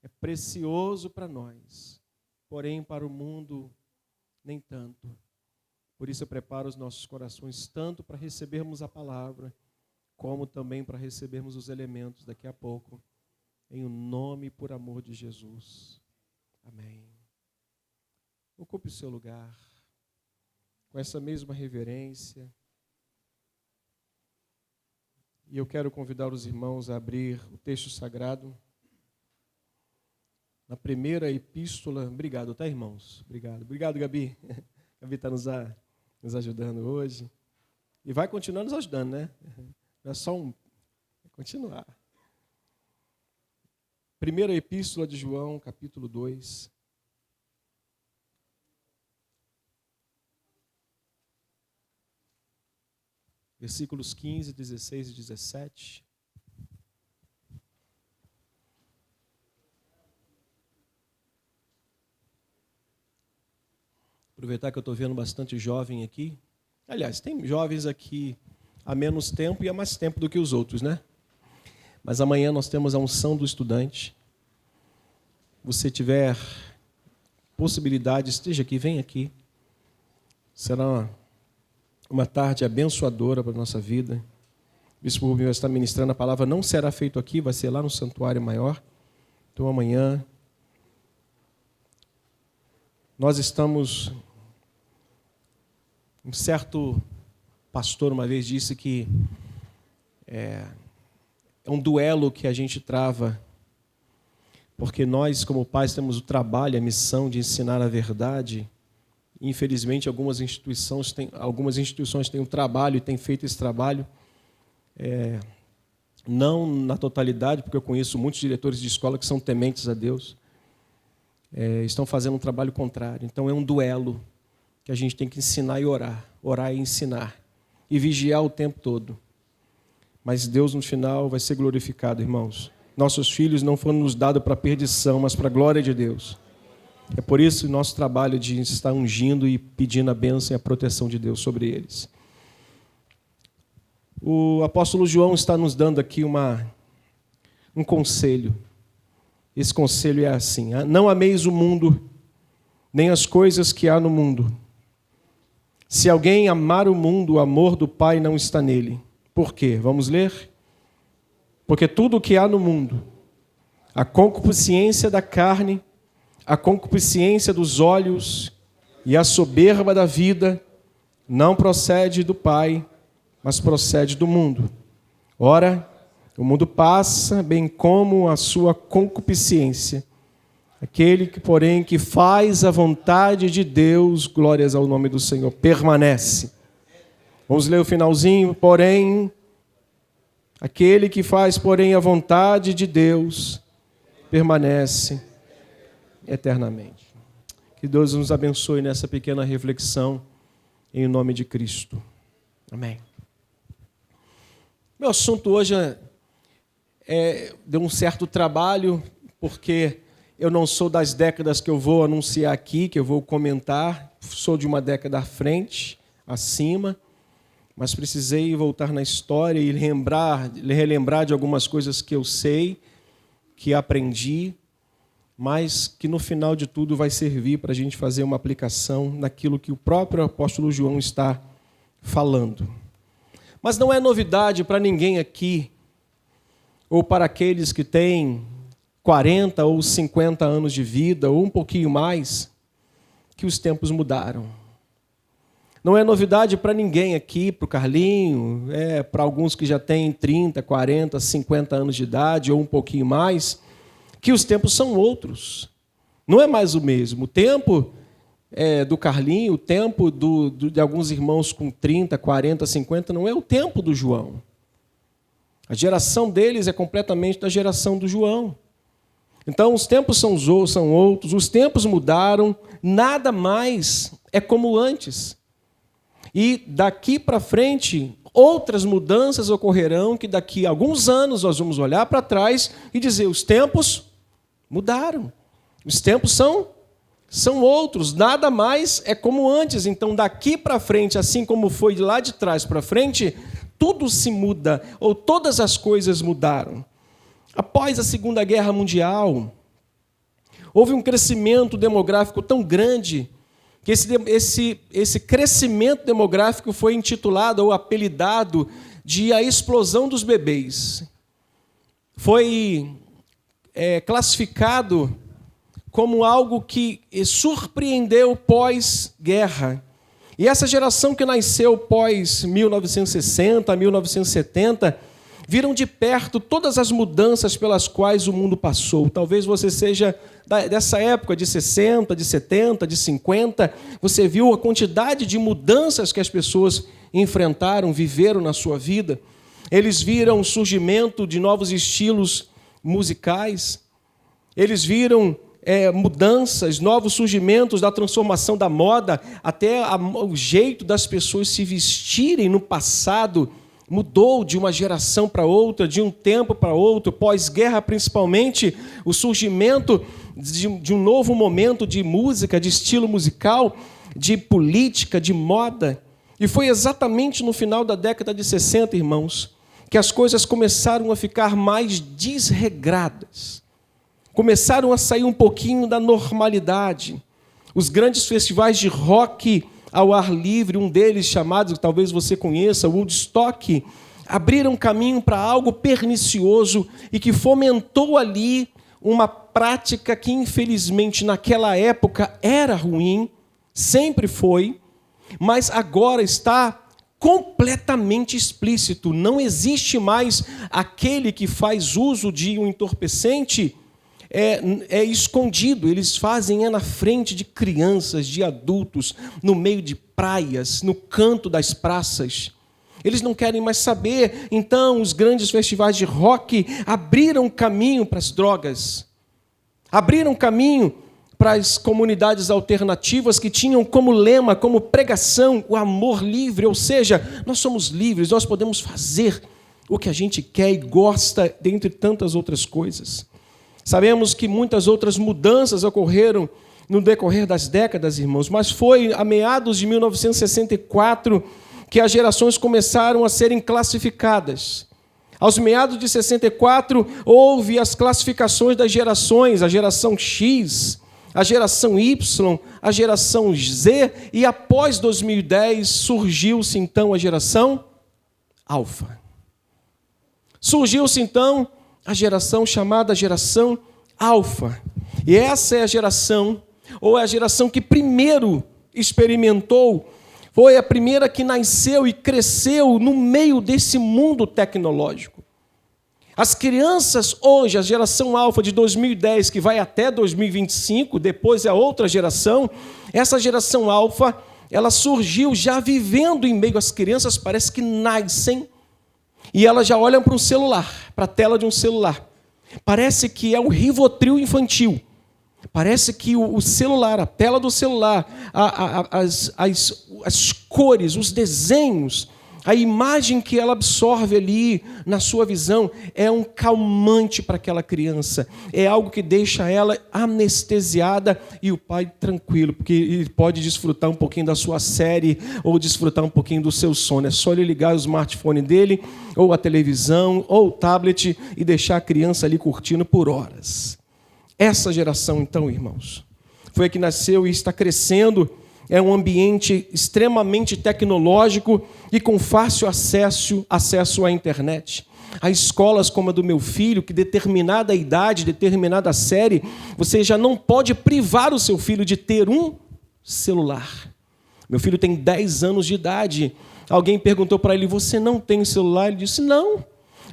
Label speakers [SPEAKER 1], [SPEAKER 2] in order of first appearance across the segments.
[SPEAKER 1] é precioso para nós, porém para o mundo nem tanto. Por isso eu preparo os nossos corações tanto para recebermos a palavra, como também para recebermos os elementos daqui a pouco, em o nome e por amor de Jesus. Amém. Ocupe o seu lugar, com essa mesma reverência. E eu quero convidar os irmãos a abrir o texto sagrado na primeira epístola. Obrigado, tá, irmãos? Obrigado, Gabi. Gabi está nos ajudando hoje. E vai continuar nos ajudando, né? Não é só é continuar. Primeira epístola de João, capítulo 2. Versículos 15, 16 e 17. Aproveitar que eu estou vendo bastante jovem aqui. Aliás, tem jovens aqui há menos tempo e há mais tempo do que os outros, né? Mas amanhã nós temos a unção do estudante. Você tiver possibilidade, esteja aqui, vem aqui. Será uma tarde abençoadora para a nossa vida. O bispo Rubem vai estar ministrando a palavra, não será feito aqui, vai ser lá no Santuário Maior. Então amanhã nós estamos... Um certo pastor uma vez disse que é um duelo que a gente trava, porque nós, como pais, temos o trabalho, a missão de ensinar a verdade. Infelizmente, algumas instituições têm um trabalho e têm feito esse trabalho, não na totalidade, porque eu conheço muitos diretores de escola que são tementes a Deus, estão fazendo um trabalho contrário. Então, é um duelo que a gente tem que ensinar e orar e ensinar, e vigiar o tempo todo. Mas Deus, no final, vai ser glorificado, irmãos. Nossos filhos não foram nos dados para perdição, mas para a glória de Deus. É por isso o nosso trabalho de estar ungindo e pedindo a bênção e a proteção de Deus sobre eles. O apóstolo João está nos dando aqui um conselho. Esse conselho é assim: não ameis o mundo, nem as coisas que há no mundo. Se alguém amar o mundo, o amor do Pai não está nele. Por quê? Vamos ler? Porque tudo o que há no mundo, a concupiscência da carne, a concupiscência dos olhos e a soberba da vida, não procede do Pai, mas procede do mundo. Ora, o mundo passa, bem como a sua concupiscência. Aquele que, porém, que faz a vontade de Deus, glórias ao nome do Senhor, permanece. Vamos ler o finalzinho. Porém, aquele que faz, porém, a vontade de Deus, permanece eternamente. Que Deus nos abençoe nessa pequena reflexão, em nome de Cristo. Amém. Meu assunto hoje deu um certo trabalho, porque eu não sou das décadas que eu vou anunciar aqui, que eu vou comentar, sou de uma década à frente, acima, mas precisei voltar na história e relembrar de algumas coisas que eu sei, que aprendi, mas que no final de tudo vai servir para a gente fazer uma aplicação naquilo que o próprio apóstolo João está falando. Mas não é novidade para ninguém aqui, ou para aqueles que têm 40 ou 50 anos de vida, ou um pouquinho mais, que os tempos mudaram. Não é novidade para ninguém aqui, para o Carlinho, para alguns que já têm 30, 40, 50 anos de idade, ou um pouquinho mais, que os tempos são outros. Não é mais o mesmo. O tempo do Carlinho, o tempo de alguns irmãos com 30, 40, 50, não é o tempo do João. A geração deles é completamente da geração do João. Então, os tempos são outros, os tempos mudaram, nada mais é como antes. E daqui para frente, outras mudanças ocorrerão, que daqui a alguns anos nós vamos olhar para trás e dizer, os tempos mudaram. Os tempos são outros, nada mais é como antes. Então, daqui para frente, assim como foi de lá de trás para frente, tudo se muda, ou todas as coisas mudaram. Após a Segunda Guerra Mundial, Houve um crescimento demográfico tão grande que esse crescimento demográfico foi intitulado ou apelidado de a explosão dos bebês. Foi classificado como algo que surpreendeu pós-guerra. E essa geração que nasceu pós 1960, 1970, viram de perto todas as mudanças pelas quais o mundo passou. Talvez você seja dessa época de 60, de 70, de 50. Você viu a quantidade de mudanças que as pessoas enfrentaram, viveram na sua vida. Eles viram o surgimento de novos estilos musicais. Eles viram mudanças, novos surgimentos da transformação da moda, até o jeito das pessoas se vestirem no passado mudou de uma geração para outra, de um tempo para outro, pós-guerra principalmente, o surgimento de um novo momento de música, de estilo musical, de política, de moda. E foi exatamente no final da década de 60, irmãos, que as coisas começaram a ficar mais desregradas. Começaram a sair um pouquinho da normalidade. Os grandes festivais de rock ao ar livre, um deles chamado, que talvez você conheça, Woodstock, abriram caminho para algo pernicioso e que fomentou ali uma prática que, infelizmente, naquela época era ruim, sempre foi, mas agora está completamente explícito. Não existe mais aquele que faz uso de um entorpecente escondido. Eles fazem na frente de crianças, de adultos, no meio de praias, no canto das praças. Eles não querem mais saber. Então, os grandes festivais de rock abriram caminho para as drogas, abriram caminho para as comunidades alternativas que tinham como lema, como pregação, o amor livre, ou seja, nós somos livres, nós podemos fazer o que a gente quer e gosta, dentre tantas outras coisas. Sabemos que muitas outras mudanças ocorreram no decorrer das décadas, irmãos, mas foi a meados de 1964 que as gerações começaram a serem classificadas. Aos meados de 64, houve as classificações das gerações, a geração X, a geração Y, a geração Z, e após 2010 surgiu-se então a geração Alfa. Surgiu-se então a geração chamada geração Alfa. E essa é a geração, ou é a geração que primeiro experimentou, foi a primeira que nasceu e cresceu no meio desse mundo tecnológico. As crianças hoje, a geração Alfa de 2010, que vai até 2025, depois é outra geração, essa geração Alfa, ela surgiu já vivendo em meio às crianças, parece que nascem, e elas já olham para um celular, para a tela de um celular. Parece que é o Rivotril infantil. Parece que o celular, a tela do celular, as cores, os desenhos, a imagem que ela absorve ali na sua visão é um calmante para aquela criança. É algo que deixa ela anestesiada e o pai tranquilo, porque ele pode desfrutar um pouquinho da sua série ou desfrutar um pouquinho do seu sono. É só ele ligar o smartphone dele, ou a televisão, ou o tablet e deixar a criança ali curtindo por horas. Essa geração, então, irmãos, foi a que nasceu e está crescendo. É um ambiente extremamente tecnológico e com fácil acesso à internet. Há escolas como a do meu filho, que determinada idade, determinada série, você já não pode privar o seu filho de ter um celular. Meu filho tem 10 anos de idade. Alguém perguntou para ele, você não tem celular? Ele disse, não.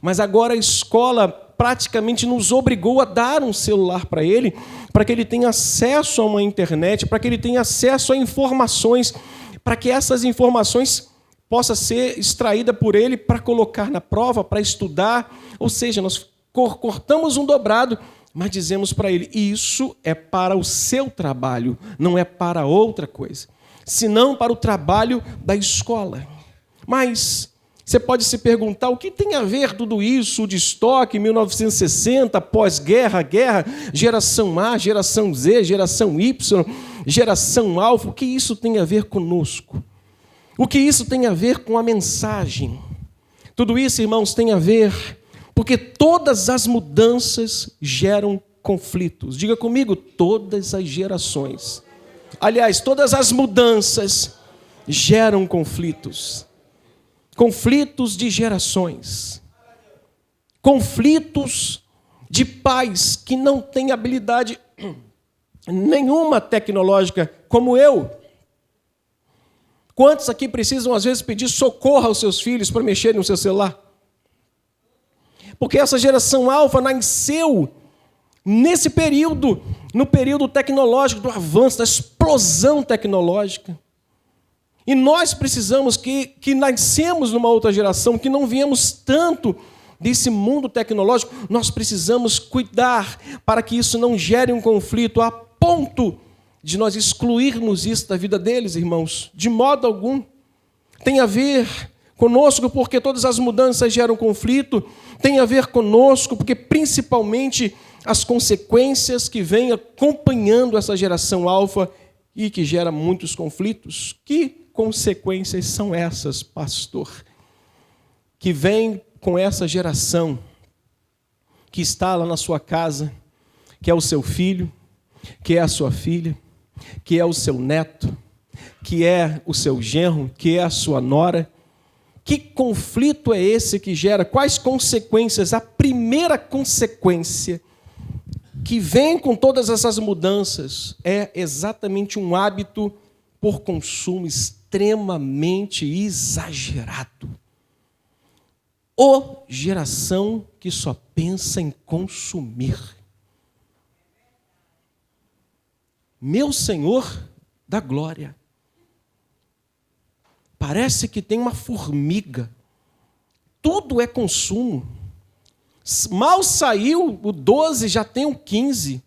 [SPEAKER 1] Mas agora a escola praticamente nos obrigou a dar um celular para ele, para que ele tenha acesso a uma internet, para que ele tenha acesso a informações, para que essas informações possam ser extraídas por ele para colocar na prova, para estudar. Ou seja, nós cortamos um dobrado, mas dizemos para ele, isso é para o seu trabalho, não é para outra coisa, senão para o trabalho da escola. Mas você pode se perguntar, o que tem a ver tudo isso, de estoque, 1960, pós-guerra, guerra, geração A, geração Z, geração Y, geração Alfa, o que isso tem a ver conosco? O que isso tem a ver com a mensagem? Tudo isso, irmãos, tem a ver, porque todas as mudanças geram conflitos. Diga comigo, todas as gerações. Aliás, todas as mudanças geram conflitos. Conflitos de gerações. Conflitos de pais que não têm habilidade nenhuma tecnológica, como eu. Quantos aqui precisam, às vezes, pedir socorro aos seus filhos para mexerem no seu celular? Porque essa geração alfa nasceu nesse período, no período tecnológico, do avanço, da explosão tecnológica. E nós precisamos que nascemos numa outra geração, que não viemos tanto desse mundo tecnológico, nós precisamos cuidar para que isso não gere um conflito a ponto de nós excluirmos isso da vida deles, irmãos, de modo algum. Tem a ver conosco porque todas as mudanças geram conflito, tem a ver conosco porque principalmente as consequências que vêm acompanhando essa geração alfa e que gera muitos conflitos. Que consequências são essas, pastor? Que vem com essa geração que está lá na sua casa, que é o seu filho, que é a sua filha, que é o seu neto, que é o seu genro, que é a sua nora. Que conflito é esse que gera? Quais consequências? A primeira consequência que vem com todas essas mudanças é exatamente um hábito por consumo extremamente exagerado. Ô geração que só pensa em consumir. Meu Senhor da glória. Parece que tem uma formiga. Tudo é consumo. Mal saiu o 12, já tem o 15.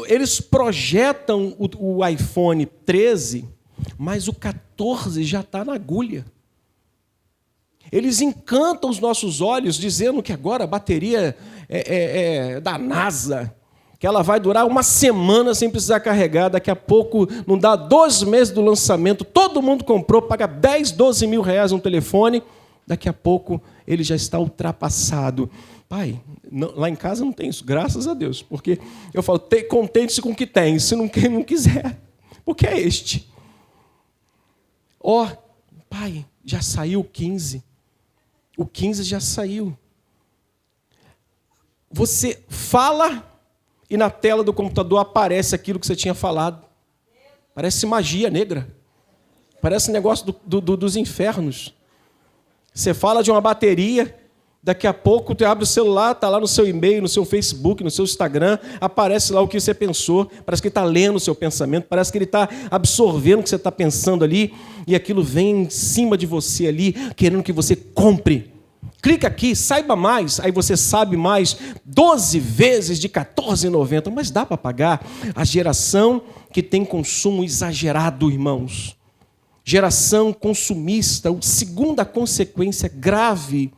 [SPEAKER 1] Eles projetam o iPhone 13, mas o 14 já está na agulha. Eles encantam os nossos olhos dizendo que agora a bateria é da NASA, que ela vai durar uma semana sem precisar carregar, daqui a pouco, não dá 2 meses do lançamento, todo mundo comprou, paga 10, 12 mil reais um telefone, daqui a pouco ele já está ultrapassado. Pai, lá em casa não tem isso, graças a Deus, porque eu falo, contente-se com o que tem, se não quiser, porque é este. Pai, já saiu o 15, o 15 já saiu. Você fala e na tela do computador aparece aquilo que você tinha falado. Parece magia negra. Parece negócio dos infernos. Você fala de uma bateria, daqui a pouco você abre o celular, está lá no seu e-mail, no seu Facebook, no seu Instagram, aparece lá o que você pensou, parece que ele está lendo o seu pensamento, parece que ele está absorvendo o que você está pensando ali, e aquilo vem em cima de você ali, querendo que você compre. Clica aqui, saiba mais, aí você sabe mais, 12 vezes de R$14,90, mas dá para pagar. A geração que tem consumo exagerado, irmãos. Geração consumista, a segunda consequência grave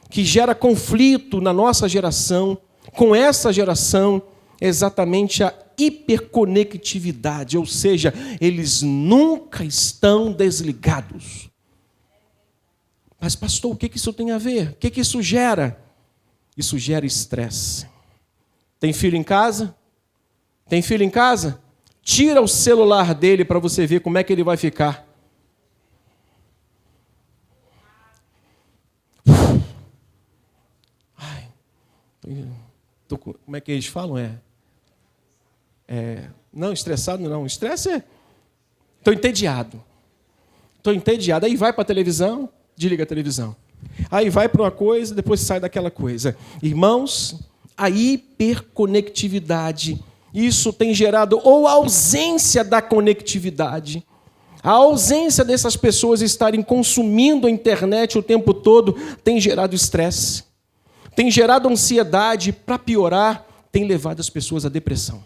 [SPEAKER 1] que gera conflito na nossa geração, com essa geração, é exatamente a hiperconectividade, ou seja, eles nunca estão desligados. Mas, pastor, o que isso tem a ver? O que isso gera? Isso gera estresse. Tem filho em casa? Tem filho em casa? Tira o celular dele para você ver como é que ele vai ficar. Como é que eles falam? Não, estressado não. Estresse é... Estou entediado. Aí vai para a televisão, desliga a televisão. Aí vai para uma coisa, depois sai daquela coisa. Irmãos, a hiperconectividade, isso tem gerado, ou a ausência da conectividade, a ausência dessas pessoas estarem consumindo a internet o tempo todo, tem gerado estresse, tem gerado ansiedade, para piorar, tem levado as pessoas à depressão.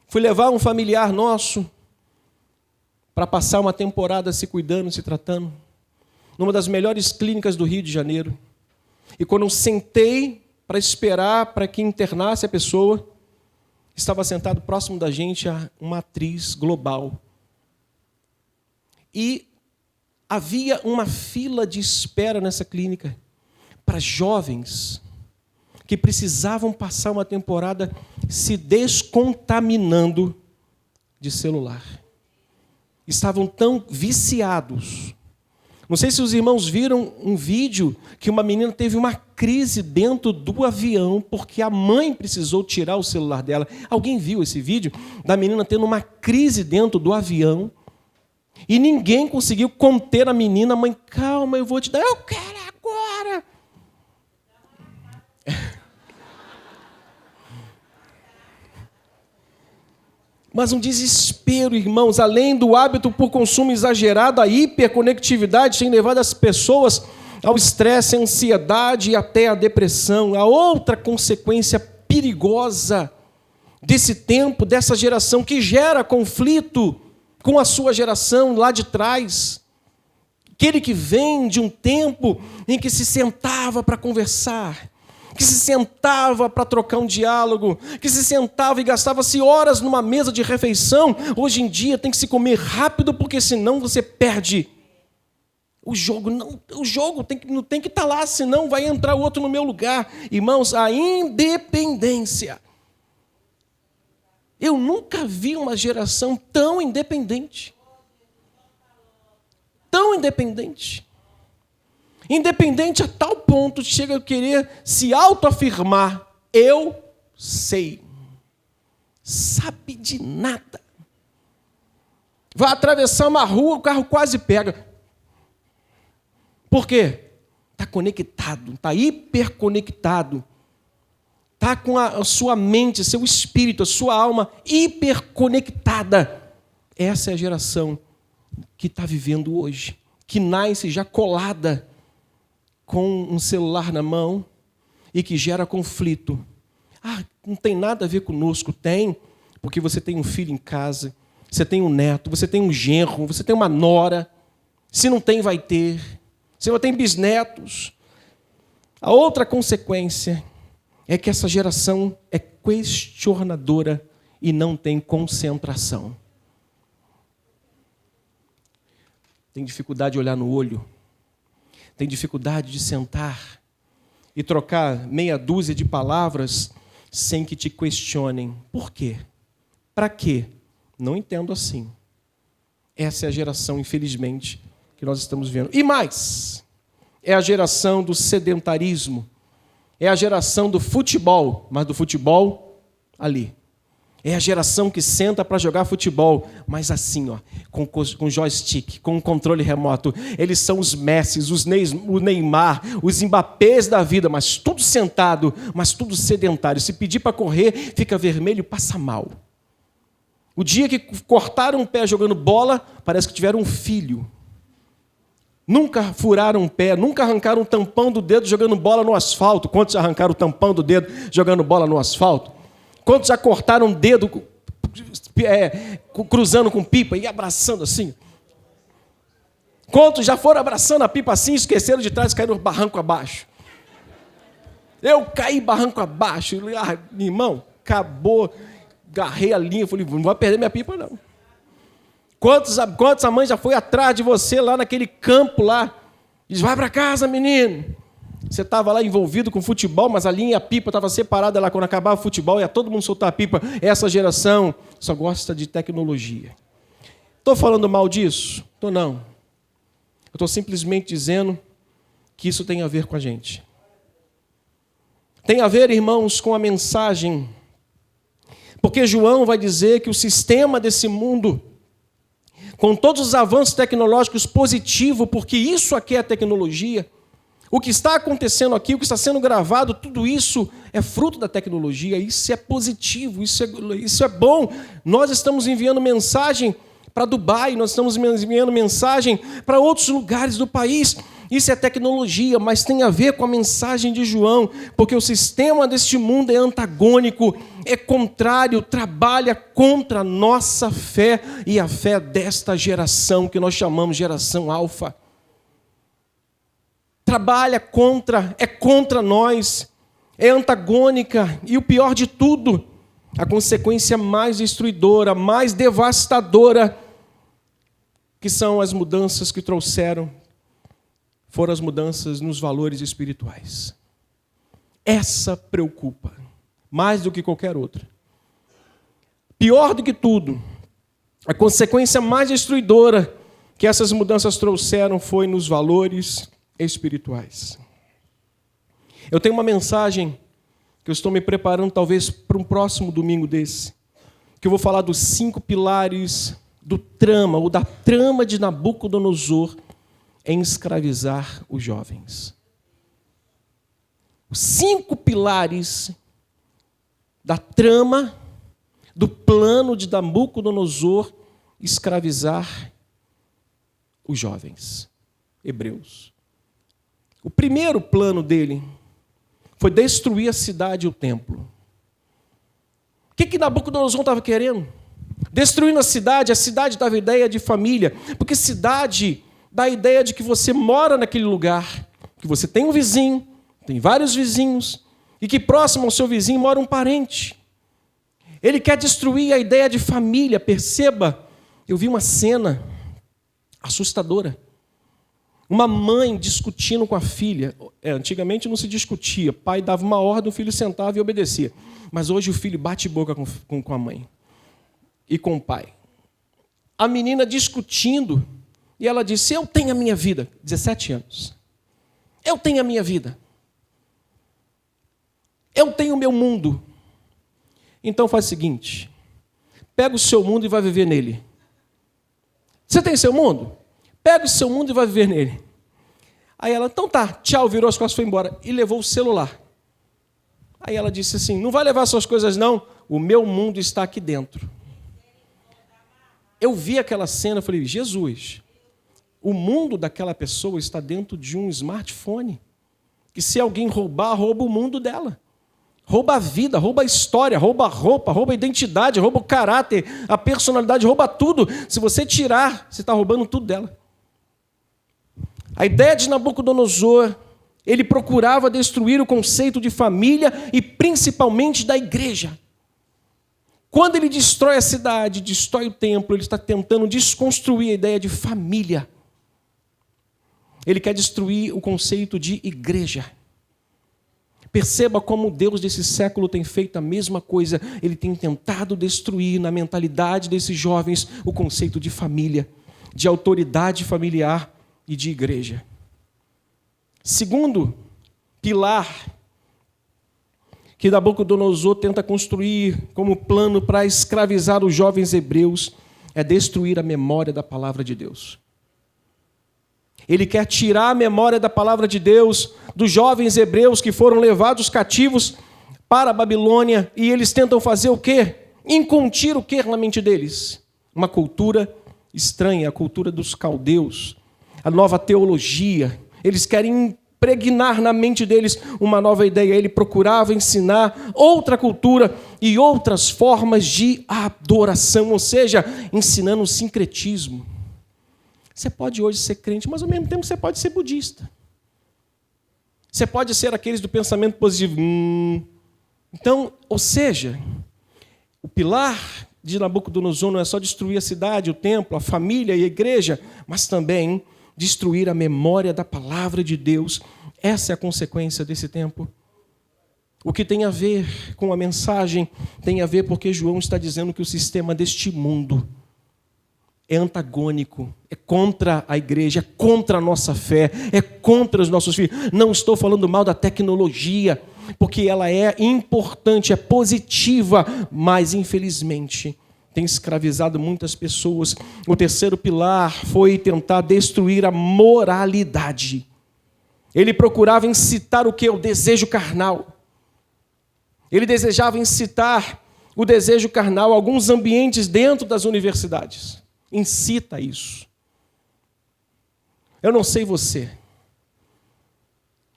[SPEAKER 1] Fui levar um familiar nosso para passar uma temporada se cuidando, se tratando, numa das melhores clínicas do Rio de Janeiro. E quando eu sentei para esperar para que internasse a pessoa, estava sentado próximo da gente uma atriz global. E havia uma fila de espera nessa clínica para jovens que precisavam passar uma temporada se descontaminando de celular. Estavam tão viciados. Não sei se os irmãos viram um vídeo que uma menina teve uma crise dentro do avião porque a mãe precisou tirar o celular dela. Alguém viu esse vídeo da menina tendo uma crise dentro do avião e ninguém conseguiu conter a menina? A mãe, calma, eu vou te dar. Eu quero agora. Mas um desespero, irmãos, além do hábito por consumo exagerado, a hiperconectividade tem levado as pessoas ao estresse, à ansiedade e até à depressão. A outra consequência perigosa desse tempo, dessa geração, que gera conflito com a sua geração lá de trás. Aquele que vem de um tempo em que se sentava para conversar, que se sentava para trocar um diálogo, que se sentava e gastava-se horas numa mesa de refeição. Hoje em dia tem que se comer rápido, porque senão você perde o jogo. O jogo tem que estar lá, senão vai entrar outro no meu lugar. Irmãos, a independência. Eu nunca vi uma geração tão independente. Tão independente. Independente a tal ponto de chega a querer se autoafirmar. Eu sei. Sabe de nada. Vai atravessar uma rua, o carro quase pega. Por quê? Está conectado, está hiperconectado. Está com a sua mente, seu espírito, a sua alma hiperconectada. Essa é a geração que está vivendo hoje, que nasce já colada com um celular na mão e que gera conflito. Ah, não tem nada a ver conosco. Tem, porque você tem um filho em casa, você tem um neto, você tem um genro, você tem uma nora. Se não tem, vai ter. Você tem bisnetos. A outra consequência é que essa geração é questionadora e não tem concentração. Tem dificuldade de olhar no olho. Tem dificuldade de sentar e trocar meia dúzia de palavras sem que te questionem. Por quê? Para quê? Não entendo assim. Essa é a geração, infelizmente, que nós estamos vendo. E mais, é a geração do sedentarismo. É a geração do futebol, mas do futebol ali. É a geração que senta para jogar futebol, mas assim, ó, com joystick, com controle remoto. Eles são os Messi, o Neymar, os Mbappés da vida, mas tudo sentado, mas tudo sedentário. Se pedir para correr, fica vermelho e passa mal. O dia que cortaram um pé jogando bola, parece que tiveram um filho. Nunca furaram um pé, nunca arrancaram um tampão do dedo jogando bola no asfalto. Quantos arrancaram o tampão do dedo jogando bola no asfalto? Quantos já cortaram o dedo cruzando com pipa e abraçando assim? Quantos já foram abraçando a pipa assim, esqueceram de trás e caíram barranco abaixo? Eu caí barranco abaixo. Irmão, acabou. Agarrei a linha, falei, não vai perder minha pipa não. Quantos a mãe já foi atrás de você lá naquele campo lá? Diz, vai para casa, menino. Você estava lá envolvido com futebol, mas a linha e a pipa estava separada lá. Quando acabava o futebol, ia todo mundo soltar a pipa. Essa geração só gosta de tecnologia. Estou falando mal disso? Estou não. Eu estou simplesmente dizendo que isso tem a ver com a gente. Tem a ver, irmãos, com a mensagem. Porque João vai dizer que o sistema desse mundo, com todos os avanços tecnológicos positivos, porque isso aqui é tecnologia, o que está acontecendo aqui, o que está sendo gravado, tudo isso é fruto da tecnologia, isso é positivo, isso é bom. Nós estamos enviando mensagem para Dubai, nós estamos enviando mensagem para outros lugares do país. Isso é tecnologia, mas tem a ver com a mensagem de João, porque o sistema deste mundo é antagônico, é contrário, trabalha contra a nossa fé e a fé desta geração, que nós chamamos geração alfa. Trabalha contra, é contra nós, é antagônica, e o pior de tudo, a consequência mais destruidora, mais devastadora, que são as mudanças que trouxeram, foram as mudanças nos valores espirituais. Essa preocupa, mais do que qualquer outra. Pior do que tudo, a consequência mais destruidora que essas mudanças trouxeram foi nos valores espirituais. Eu tenho uma mensagem que eu estou me preparando talvez para um próximo domingo desse, que eu vou falar dos 5 pilares do trama, ou da trama de Nabucodonosor em escravizar os jovens. Os 5 pilares da trama, do plano de Nabucodonosor escravizar os jovens hebreus. O primeiro plano dele foi destruir a cidade e o templo. O que Nabucodonosor estava querendo? Destruindo a cidade dava a ideia de família, porque cidade dá a ideia de que você mora naquele lugar, que você tem um vizinho, tem vários vizinhos, e que próximo ao seu vizinho mora um parente. Ele quer destruir a ideia de família. Perceba, eu vi uma cena assustadora. Uma mãe discutindo com a filha. Antigamente não se discutia. O pai dava uma ordem, o filho sentava e obedecia. Mas hoje o filho bate boca com a mãe e com o pai. A menina discutindo, e ela disse, eu tenho a minha vida. 17 anos. Eu tenho a minha vida. Eu tenho o meu mundo. Então faz o seguinte, pega o seu mundo e vai viver nele. Você tem seu mundo? Pega o seu mundo e vai viver nele. Aí ela, então tá, tchau, virou as costas e foi embora. E levou o celular. Aí ela disse assim, não vai levar suas coisas não, o meu mundo está aqui dentro. Eu vi aquela cena e falei, Jesus, o mundo daquela pessoa está dentro de um smartphone. Que se alguém roubar, rouba o mundo dela. Rouba a vida, rouba a história, rouba a roupa, rouba a identidade, rouba o caráter, a personalidade, rouba tudo. Se você tirar, você está roubando tudo dela. A ideia de Nabucodonosor, ele procurava destruir o conceito de família e principalmente da igreja. Quando ele destrói a cidade, destrói o templo, ele está tentando desconstruir a ideia de família. Ele quer destruir o conceito de igreja. Perceba como Deus desse século tem feito a mesma coisa. Ele tem tentado destruir na mentalidade desses jovens o conceito de família, de autoridade familiar e de igreja. Segundo pilar que Nabucodonosor tenta construir como plano para escravizar os jovens hebreus é destruir a memória da palavra de Deus. Ele quer tirar a memória da palavra de Deus dos jovens hebreus que foram levados cativos para a Babilônia, e eles tentam fazer o quê? Incutir o quê na mente deles? Uma cultura estranha, a cultura dos caldeus, a nova teologia. Eles querem impregnar na mente deles uma nova ideia. Ele procurava ensinar outra cultura e outras formas de adoração, ou seja, ensinando o sincretismo. Você pode hoje ser crente, mas ao mesmo tempo você pode ser budista. Você pode ser aqueles do pensamento positivo. Então, ou seja, o pilar de Nabucodonosor não é só destruir a cidade, o templo, a família e a igreja, mas também destruir a memória da palavra de Deus. Essa é a consequência desse tempo. O que tem a ver com a mensagem tem a ver porque João está dizendo que o sistema deste mundo é antagônico, é contra a igreja, é contra a nossa fé, é contra os nossos filhos. Não estou falando mal da tecnologia, porque ela é importante, é positiva, mas infelizmente tem escravizado muitas pessoas. O terceiro pilar foi tentar destruir a moralidade. Ele procurava incitar o quê? O desejo carnal. Ele desejava incitar o desejo carnal a alguns ambientes dentro das universidades. Incita isso. Eu não sei você.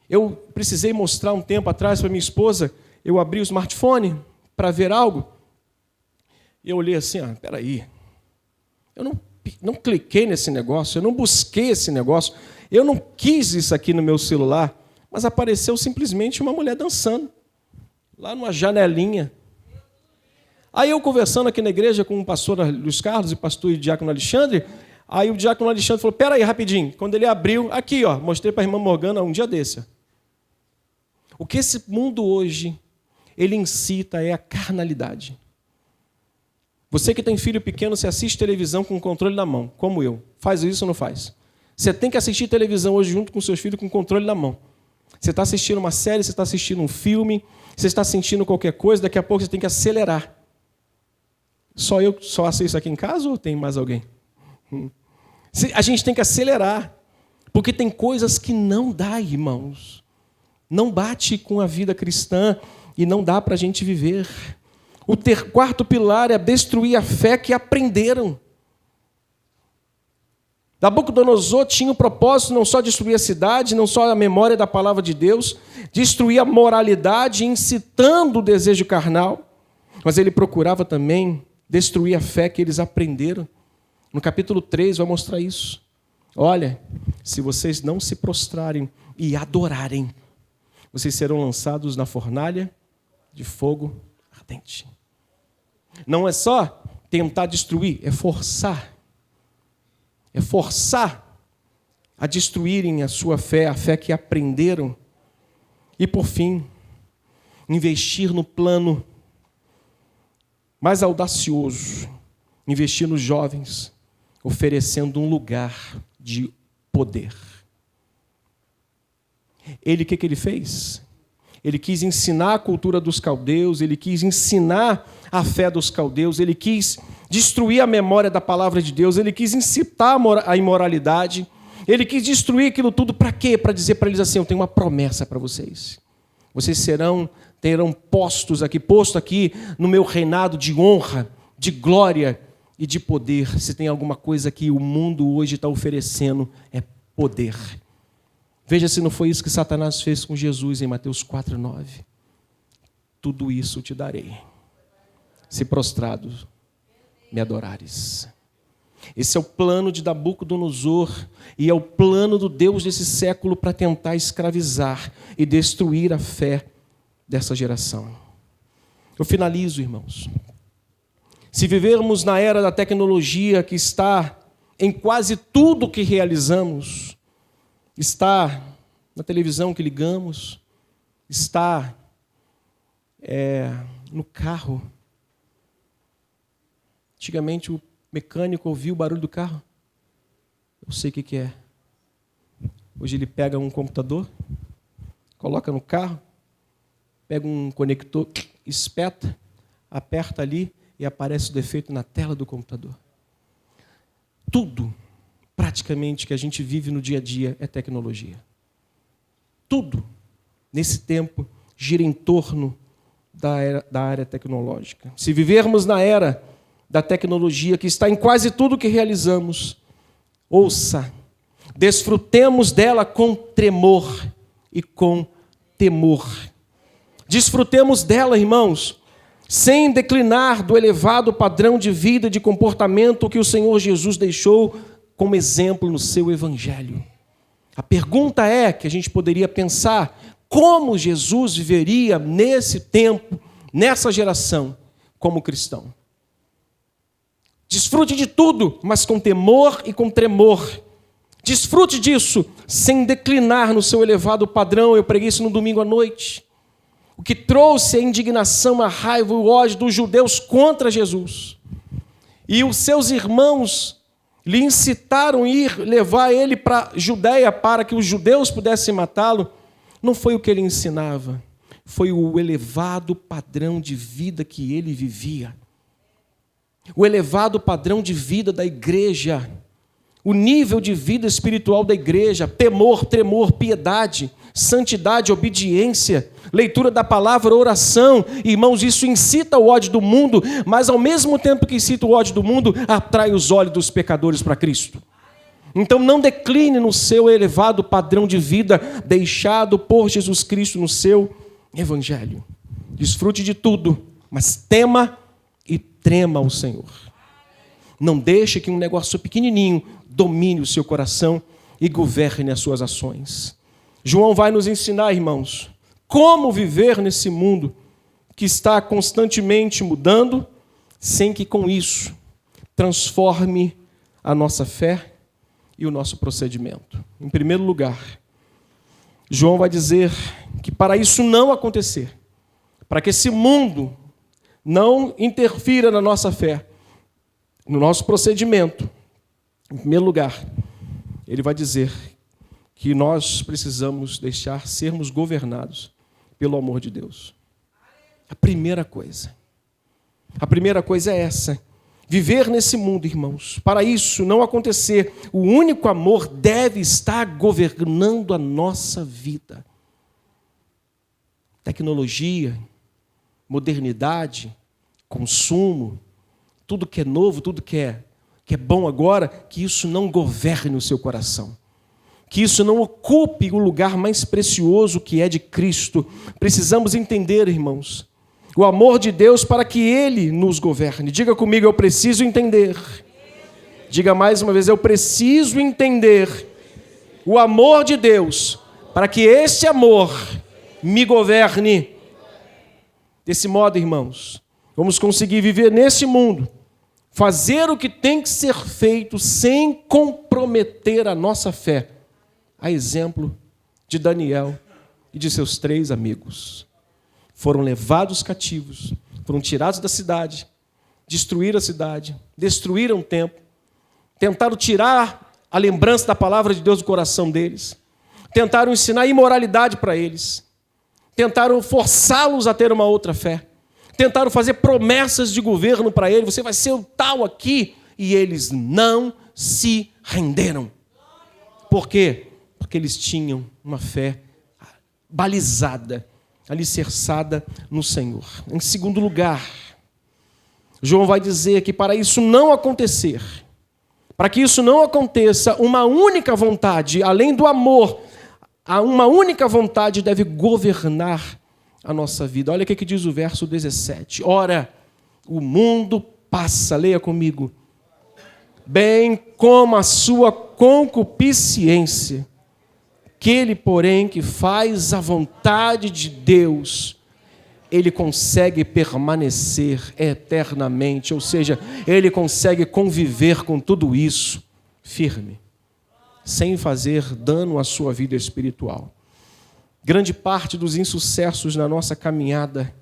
[SPEAKER 1] Eu precisei mostrar um tempo atrás para minha esposa, eu abri o smartphone para ver algo, e eu olhei assim, peraí, eu não cliquei nesse negócio, eu não busquei esse negócio, eu não quis isso aqui no meu celular, mas apareceu simplesmente uma mulher dançando, lá numa janelinha. Aí eu conversando aqui na igreja com o pastor Luiz Carlos e pastor e diácono Alexandre, aí o diácono Alexandre falou, peraí, rapidinho. Quando ele abriu, aqui, mostrei para a irmã Morgana um dia desse. O que esse mundo hoje, ele incita é a carnalidade. Você que tem filho pequeno, você assiste televisão com o controle na mão, como eu. Faz isso ou não faz? Você tem que assistir televisão hoje junto com seus filhos com o controle na mão. Você está assistindo uma série, você está assistindo um filme, você está sentindo qualquer coisa, daqui a pouco você tem que acelerar. Só eu faço isso aqui em casa ou tem mais alguém? A gente tem que acelerar, porque tem coisas que não dá, irmãos. Não bate com a vida cristã e não dá para a gente viver. O quarto pilar é destruir a fé que aprenderam. Nabucodonosor tinha o propósito não só de destruir a cidade, não só a memória da palavra de Deus, destruir a moralidade, incitando o desejo carnal, mas ele procurava também destruir a fé que eles aprenderam. No capítulo 3 vai mostrar isso. Olha, se vocês não se prostrarem e adorarem, vocês serão lançados na fornalha de fogo ardente. Não é só tentar destruir, é forçar. É forçar a destruírem a sua fé, a fé que aprenderam. E, por fim, investir no plano mais audacioso, investir nos jovens, oferecendo um lugar de poder. Ele, o que ele fez? Ele quis ensinar a cultura dos caldeus, ele quis ensinar a fé dos caldeus, ele quis destruir a memória da palavra de Deus, ele quis incitar a imoralidade, ele quis destruir aquilo tudo para quê? Para dizer para eles assim, eu tenho uma promessa para vocês. Vocês terão posto aqui no meu reinado de honra, de glória e de poder. Se tem alguma coisa que o mundo hoje está oferecendo, é poder. Veja se não foi isso que Satanás fez com Jesus em Mateus 4:9. Tudo isso te darei, se prostrado me adorares. Esse é o plano de Nabucodonosor e é o plano do Deus desse século para tentar escravizar e destruir a fé dessa geração. Eu finalizo, irmãos. Se vivermos na era da tecnologia que está em quase tudo que realizamos, está na televisão que ligamos, está no carro. Antigamente o mecânico ouvia o barulho do carro. Eu sei o que é. Hoje ele pega um computador, coloca no carro, pega um conector, espeta, aperta ali e aparece o defeito na tela do computador. Tudo, praticamente, que a gente vive no dia a dia é tecnologia. Tudo, nesse tempo, gira em torno da área tecnológica. Se vivermos na era da tecnologia, que está em quase tudo que realizamos, ouça, desfrutemos dela com tremor e com temor. Desfrutemos dela, irmãos, sem declinar do elevado padrão de vida e de comportamento que o Senhor Jesus deixou como exemplo no seu Evangelho. A pergunta é, que a gente poderia pensar, como Jesus viveria nesse tempo, nessa geração, como cristão? Desfrute de tudo, mas com temor e com tremor. Desfrute disso, sem declinar no seu elevado padrão. Eu preguei isso no domingo à noite. O que trouxe a indignação, a raiva, o ódio dos judeus contra Jesus. E os seus irmãos lhe incitaram a ir levar ele para a Judéia para que os judeus pudessem matá-lo. Não foi o que ele ensinava, foi o elevado padrão de vida que ele vivia. O elevado padrão de vida da igreja, o nível de vida espiritual da igreja, temor, tremor, piedade, santidade, obediência, leitura da palavra, oração. Irmãos, isso incita o ódio do mundo, mas ao mesmo tempo que incita o ódio do mundo, atrai os olhos dos pecadores para Cristo. Então não decline no seu elevado padrão de vida deixado por Jesus Cristo no seu Evangelho. Desfrute de tudo, mas tema e trema ao Senhor. Não deixe que um negócio pequenininho domine o seu coração e governe as suas ações. João vai nos ensinar, irmãos, como viver nesse mundo que está constantemente mudando, sem que com isso transforme a nossa fé e o nosso procedimento. Em primeiro lugar, João vai dizer que para isso não acontecer, para que esse mundo não interfira na nossa fé, no nosso procedimento, em primeiro lugar, ele vai dizer que nós precisamos deixar sermos governados pelo amor de Deus. A primeira coisa é essa. Viver nesse mundo, irmãos. Para isso não acontecer, o único amor deve estar governando a nossa vida. Tecnologia, modernidade, consumo, tudo que é novo, tudo que é bom agora, que isso não governe o seu coração. Que isso não ocupe o lugar mais precioso que é de Cristo. Precisamos entender, irmãos, o amor de Deus para que Ele nos governe. Diga comigo, eu preciso entender. Diga mais uma vez, eu preciso entender o amor de Deus para que esse amor me governe. Desse modo, irmãos, vamos conseguir viver nesse mundo, fazer o que tem que ser feito sem comprometer a nossa fé, a exemplo de Daniel e de seus 3 amigos. Foram levados cativos, foram tirados da cidade, destruíram a cidade, destruíram o templo, tentaram tirar a lembrança da palavra de Deus do coração deles, tentaram ensinar imoralidade para eles, tentaram forçá-los a ter uma outra fé, tentaram fazer promessas de governo para eles, você vai ser o tal aqui, e eles não se renderam. Por quê? Porque eles tinham uma fé balizada, alicerçada no Senhor. Em segundo lugar, João vai dizer que para isso não acontecer, para que isso não aconteça, uma única vontade, além do amor, uma única vontade deve governar a nossa vida. Olha o que diz o verso 17. Ora, o mundo passa, leia comigo, bem como a sua concupiscência. Aquele, porém, que faz a vontade de Deus, ele consegue permanecer eternamente, ou seja, ele consegue conviver com tudo isso firme, sem fazer dano à sua vida espiritual. Grande parte dos insucessos na nossa caminhada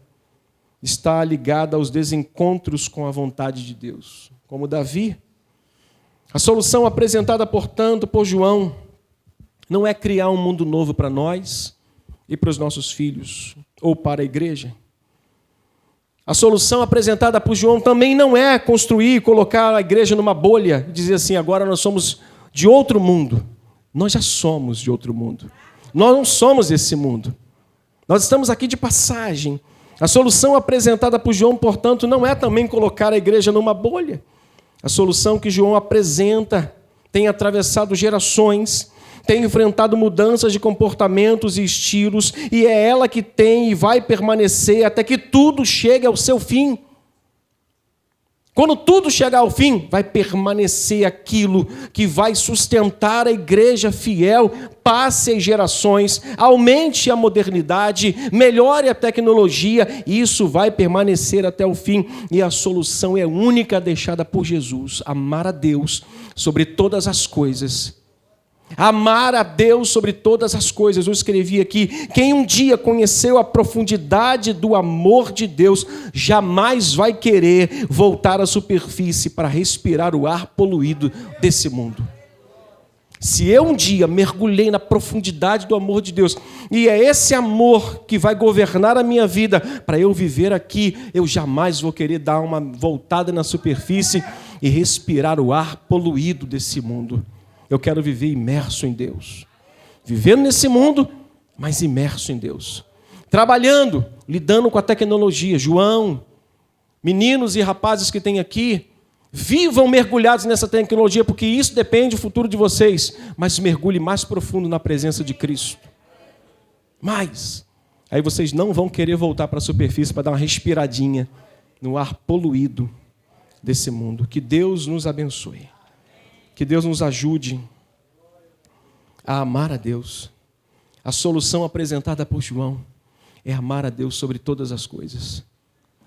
[SPEAKER 1] está ligada aos desencontros com a vontade de Deus. Como Davi, a solução apresentada, portanto, por João, não é criar um mundo novo para nós e para os nossos filhos, ou para a igreja. A solução apresentada por João também não é construir e colocar a igreja numa bolha e dizer assim, agora nós somos de outro mundo. Nós já somos de outro mundo. Nós não somos desse mundo. Nós estamos aqui de passagem. A solução apresentada por João, portanto, não é também colocar a igreja numa bolha. A solução que João apresenta tem atravessado gerações, tem enfrentado mudanças de comportamentos e estilos, e é ela que tem e vai permanecer até que tudo chegue ao seu fim. Quando tudo chegar ao fim, vai permanecer aquilo que vai sustentar a igreja fiel, passe as gerações, aumente a modernidade, melhore a tecnologia, e isso vai permanecer até o fim. E a solução é única deixada por Jesus: amar a Deus sobre todas as coisas. Amar a Deus sobre todas as coisas. Eu escrevi aqui, quem um dia conheceu a profundidade do amor de Deus, jamais vai querer voltar à superfície para respirar o ar poluído desse mundo. Se eu um dia mergulhei na profundidade do amor de Deus, e é esse amor que vai governar a minha vida, para eu viver aqui, eu jamais vou querer dar uma voltada na superfície e respirar o ar poluído desse mundo. Eu quero viver imerso em Deus. Vivendo nesse mundo, mas imerso em Deus. Trabalhando, lidando com a tecnologia. João, meninos e rapazes que tem aqui, vivam mergulhados nessa tecnologia, porque isso depende do futuro de vocês. Mas mergulhe mais profundo na presença de Cristo. Mais. Aí vocês não vão querer voltar para a superfície para dar uma respiradinha no ar poluído desse mundo. Que Deus nos abençoe. Que Deus nos ajude a amar a Deus. A solução apresentada por João é amar a Deus sobre todas as coisas.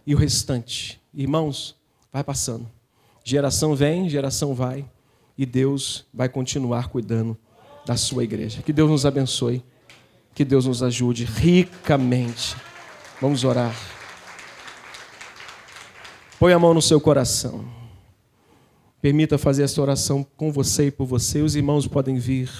[SPEAKER 1] E o restante, irmãos, vai passando. Geração vem, geração vai. E Deus vai continuar cuidando da sua igreja. Que Deus nos abençoe. Que Deus nos ajude ricamente. Vamos orar. Põe a mão no seu coração. Permita fazer essa oração com você e por você. Os irmãos podem vir.